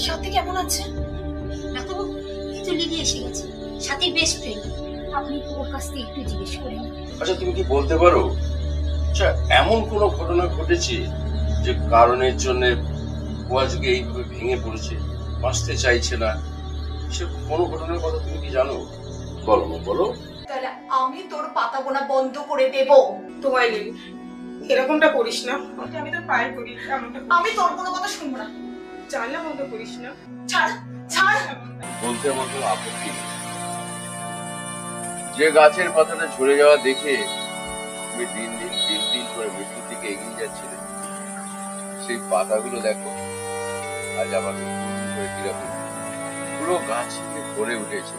সাথী কেমন আছে? ডাক্তারবাবু, এই তো লিলি এসে গেছে, সাথীর বেস্ট ফ্রেন্ড। আপনি তো ওর কাছ থেকে একটু জিজ্ঞেস করেন। আচ্ছা, তুমি কি বলতে পারো, আচ্ছা এমন কোন ঘটনা ঘটেছে যে কারণের জন্য ও আজকে এইভাবে ভেঙে পড়েছে, বাঁচতে চাইছে না? সে কোনো ঘটনার কথা তুমি কি জানো? বলো না, বলো। তাহলে আমি তোর পাতা বোনা বন্ধ করে দেব। তোমায় লিলি, এরকমটা করিস না। আমি তো পায়ে করি, এমনটা আমি তোর কোনো কথা শুনবো না। জানলা বন্ধ করিস না। ছাড়, ছাড়। বলতে আমার কোনো আপত্তি নেই। যে গাছের পাতাটা ঝরে যাওয়া দেখে তুমি দিন দিন করে মৃত্যুর দিকে এগিয়ে যাচ্ছিলে, সেই পাতাগুলো দেখো আজ আবার নতুন করে কিরকম পুরো গাছ ভরে উঠেছে।